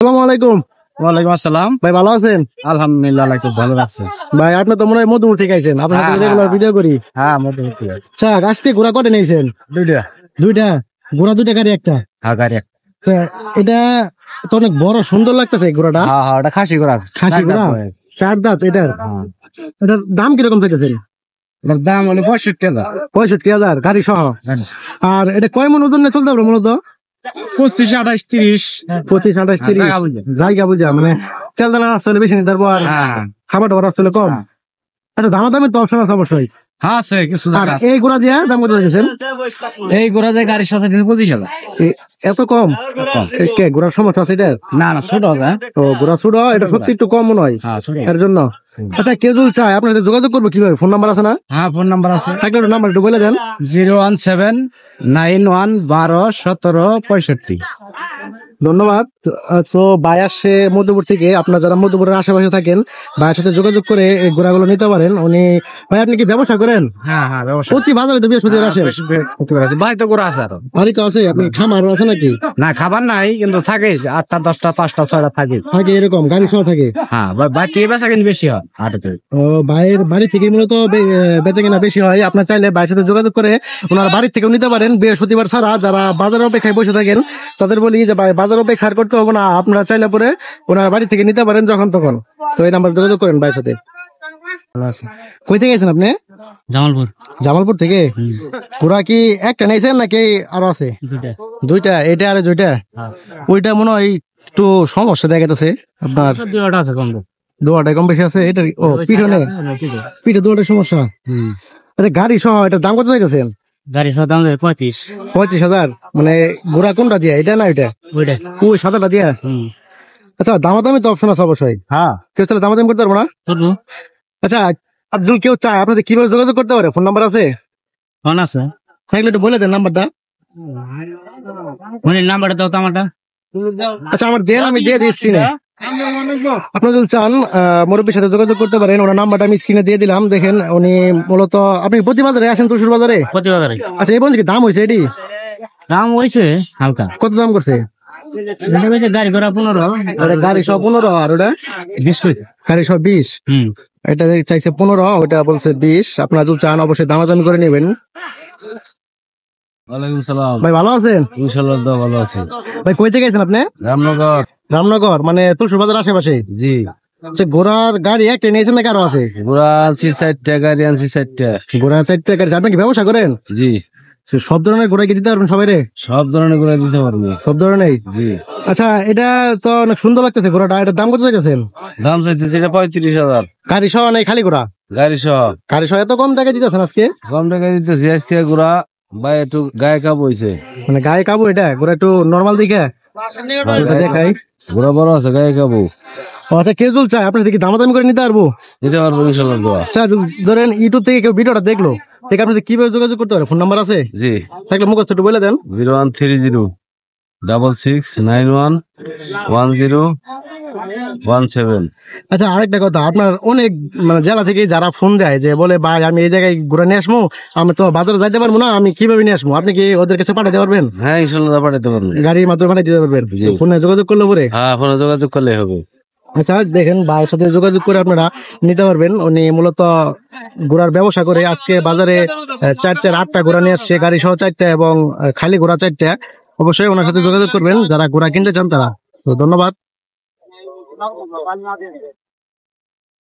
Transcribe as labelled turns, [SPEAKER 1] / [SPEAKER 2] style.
[SPEAKER 1] আসসালামু আলাইকুম।
[SPEAKER 2] ওয়ালাইকুম আসসালাম।
[SPEAKER 1] ভাই ভালো আছেন?
[SPEAKER 2] আলহামদুলিল্লাহ, খুব ভালো লাগছে।
[SPEAKER 1] ভাই আপনি তো মনে হয় মধুপুর থেকে আইছেন, আপনার সাথে রেগুলার ভিডিও করি।
[SPEAKER 2] হ্যাঁ, মোটামুটি আছে।
[SPEAKER 1] আচ্ছা, আজকে ঘোড়া কটা নিয়েছেন?
[SPEAKER 2] দুইটা।
[SPEAKER 1] দুইটা ঘোড়া, দুইটা গাড়ি একটা।
[SPEAKER 2] হ্যাঁ, গাড়ি একটা।
[SPEAKER 1] আচ্ছা, এটা তো অনেক বড় সুন্দর লাগতেছে ঘোড়াটা।
[SPEAKER 2] হ্যাঁ হ্যাঁ, ওটা খাসি ঘোড়া।
[SPEAKER 1] খাসি ঘোড়া, 4 দাঁত। এটার দাম কিরকম চাইতেছেন?
[SPEAKER 2] এটার দাম হলো 65,000।
[SPEAKER 1] 65,000 গাড়ি সহ। আর এটা কয় মন ওজন নিয়ে চলতে পারবে মূলত?
[SPEAKER 2] 25, 28, 30।
[SPEAKER 1] 25, 28, 30 জায়গা বুঝা, মানে তেল দানা রাস্তা হলে বেশি নিতে পারবো, আর খাবার দাবার রাস্তা হলে কম। আচ্ছা, দামাদামি তো অপশন আছে অবশ্যই।
[SPEAKER 2] হ্যাঁ, আছে কিছু।
[SPEAKER 1] আর এই ঘোড়া দিয়ে দাম কত রেখেছেন?
[SPEAKER 2] এই ঘোড়া দিয়ে গাড়ির সাথে 25,000।
[SPEAKER 1] এত কম? ঘোড়ার সমস্যা আছে এটা?
[SPEAKER 2] না না, ছোট হবে।
[SPEAKER 1] ও, ঘোড়া ছোট, এটা সত্যি একটু কম মনে হয় এর জন্য। আচ্ছা, কেউ যদি চায় আপনার সাথে যোগাযোগ করবো কিভাবে? ফোন নাম্বার আছে না?
[SPEAKER 2] হ্যাঁ, ফোন নাম্বার আছে।
[SPEAKER 1] থাকলে নাম্বার একটু বলে দেন।
[SPEAKER 2] 01791121765।
[SPEAKER 1] ধন্যবাদ। তো ভাই আসছে মধ্যপুর থেকে। আপনার যারা মধ্যপুরের আশেপাশে থাকেন, ভাইয়ের সাথে যোগাযোগ করে এই ঘোড়াগুলো নিতে পারেন। ভাই আপনি কি ব্যবসা করেন?
[SPEAKER 2] হ্যাঁ হ্যাঁ, ব্যবসা।
[SPEAKER 1] প্রতি বাজারে তো বৃহস্পতিবার আসেন?
[SPEAKER 2] বাড়ি তো ঘোড়া আছে আরো।
[SPEAKER 1] বাড়ি তো আছে, আপনি খামার আছে নাকি?
[SPEAKER 2] না, খাবার নাই, কিন্তু থাকে 8টা 10টা 5টা 6টা থাকে।
[SPEAKER 1] এরকম গাড়ি সহ থাকে?
[SPEAKER 2] হ্যাঁ, বাড়ি থেকে বেচা কিন্তু বেশি হয় হাটেতে।
[SPEAKER 1] ও, ভাইয়ের বাড়ি থেকে মূলত বেচা কেনা বেশি হয়। আপনার চাইলে ভাইয়ের সাথে যোগাযোগ করে ওনার বাড়ি থেকেও নিতে পারেন বৃহস্পতিবার ছাড়া। যারা বাজারের অপেক্ষায় বসে থাকেন তাদের বলি যে ভাই বাজার অপেক্ষা করতে হবে না, আপনারা চাইলে পরে ওনার বাড়ি থেকে নিতে পারেন যখন তখন। তো এই নাম্বার যোগাযোগ করেন ভাইয়ের সাথে। কই থেকে গেছেন আপনি?
[SPEAKER 2] জামালপুর।
[SPEAKER 1] জামালপুর থেকে। ঘোড়া কি একটা নিয়েছেন নাকি আরো আছে? দুইটা। এটা আর দুইটা? ওইটা মনে হয় একটু সমস্যা দেখা যাচ্ছে আপনার। দোয়াটা কম বেশি আছে এটার। ও, পিঠে দোয়াটার সমস্যা। আচ্ছা, গাড়ি সহ এটার দাম কত চাইতেছেন?
[SPEAKER 2] গাড়ি সহ দাম 35,000।
[SPEAKER 1] মানে ঘোড়া কোনটা দিয়া, এটা না ওইটা? ওই সাদাটা দিয়া। আচ্ছা, দামাদামি তো অপশন আছে অবশ্যই।
[SPEAKER 2] হ্যাঁ,
[SPEAKER 1] কেউ চাইলে দামাদামি করতে পারবো না? আচ্ছা, একজন কেউ চায় আপনাদের কিভাবে যোগাযোগ করতে পারে? ফোন নাম্বার আছে?
[SPEAKER 2] ফোন আছে।
[SPEAKER 1] থাকলে একটু বলে দেন নাম্বারটা।
[SPEAKER 2] নাম্বারটা দাও তো আমারটা।
[SPEAKER 1] আচ্ছা, আমার দেন, আমি দিয়ে দিই স্ক্রিনে। আপনি যদি চান মুরব্বীর সাথে যোগাযোগ করতে পারেন, ওনার নাম্বারটা আমি স্ক্রিনে দিয়ে দিলাম। দেখেন, উনি মূলত, আপনি প্রতি বাজারে আসেন? তুলসুর বাজারে। আচ্ছা, এই বন্ধু কি দাম হয়েছে? এটি
[SPEAKER 2] দাম হয়েছে হালকা।
[SPEAKER 1] কত দাম করছে?
[SPEAKER 2] গাড়ি ঘোড়া 15।
[SPEAKER 1] গাড়ি সহ 15, আর ওটা
[SPEAKER 2] 20।
[SPEAKER 1] গাড়ি সহ 20। এটা চাইছে 15, ওটা বলছে 20। আপনারা যদি চান অবশ্যই দামাদামি করে নেবেন।
[SPEAKER 2] ওয়ালাইকুম সালাম।
[SPEAKER 1] ভাই ভালো আছেন?
[SPEAKER 2] ইনশাআল্লাহ ভালো আছি।
[SPEAKER 1] ভাই কই থেকে গেছেন আপনি?
[SPEAKER 2] রামনগর।
[SPEAKER 1] রামনগর মানে তুলসুর বাজার আশেপাশে?
[SPEAKER 2] জি।
[SPEAKER 1] আচ্ছা, ঘোড়ার গাড়ি একটা নিয়েছেন নাকি আরো আছে?
[SPEAKER 2] ঘোড়া আনছি 4টা, গাড়ি আনছি 4টা।
[SPEAKER 1] ঘোড়া 4টা গাড়ি। আপনি কি ব্যবসা করেন?
[SPEAKER 2] জি।
[SPEAKER 1] সব ধরনের ঘোড়া কি দিতে পারবেন সবাই?
[SPEAKER 2] সব ধরনের ঘোড়া দিতে পারবো।
[SPEAKER 1] সব ধরনের?
[SPEAKER 2] জি।
[SPEAKER 1] আচ্ছা, এটা তো অনেক সুন্দর লাগতেছে ঘোড়াটা। এটার দাম কত চাইছেন?
[SPEAKER 2] দাম চাইতেছি এটা 35,000।
[SPEAKER 1] গাড়ি সহ নেই, খালি ঘোড়া?
[SPEAKER 2] গাড়ি সহ।
[SPEAKER 1] গাড়ি সহ এত কম টাকা দিতেছেন আজকে?
[SPEAKER 2] কম টাকা দিতেছি আজকে। ঘোড়া ভাই একটু গায়ে কাবু হয়েছে।
[SPEAKER 1] মানে গায়ে কাবু? এটা ঘোড়া একটু নর্মাল দিকে দেখাই।
[SPEAKER 2] ঘোড়া বড় আছে, গায়ে কাবু।
[SPEAKER 1] আচ্ছা, কেউ যদি চায় আপনার থেকে দামাদামি করে নিতে পারবো?
[SPEAKER 2] নিতে পারবো ইনশাআল্লাহ।
[SPEAKER 1] আচ্ছা, ধরেন ইউটিউব থেকে কেউ ভিডিওটা দেখলো, দেখে আপনাদের কিভাবে যোগাযোগ করতে পারে? ফোন নাম্বার আছে?
[SPEAKER 2] জি।
[SPEAKER 1] থাকলে মুখস্থ একটু বলে দেন।
[SPEAKER 2] 01306911017।
[SPEAKER 1] আচ্ছা, আরেকটা কথা, আপনার অনেক মানে জেলা থেকে যারা ফোন দেয় যে বলে ভাই আমি এই জায়গায় ঘুরে নিয়ে আসবো, আমি তো বাজারে যাইতে পারবো না, আমি কিভাবে নিয়ে আসবো? আপনি কি ওদের কাছে পাঠাতে পারবেন?
[SPEAKER 2] হ্যাঁ, ইনশাআল্লাহ পাঠাতে পারবো।
[SPEAKER 1] গাড়ির মাধ্যমে পাঠাতে পারবেন? ফোনে যোগাযোগ করলে পরে?
[SPEAKER 2] হ্যাঁ, ফোনে যোগাযোগ করলে হবে।
[SPEAKER 1] আচ্ছা, দেখেন ভাইয়ের সাথে যোগাযোগ করে আপনারা নিতে পারবেন। উনি মূলত ঘোড়ার ব্যবসা করে আজকে বাজারে 8টা ঘোড়া নিয়ে আসছে, গাড়ি সহ 4টা এবং খালি ঘোড়া 4টা। অবশ্যই ওনার সাথে যোগাযোগ করবেন যারা ঘোড়া কিনতে চান তারা। তো ধন্যবাদ।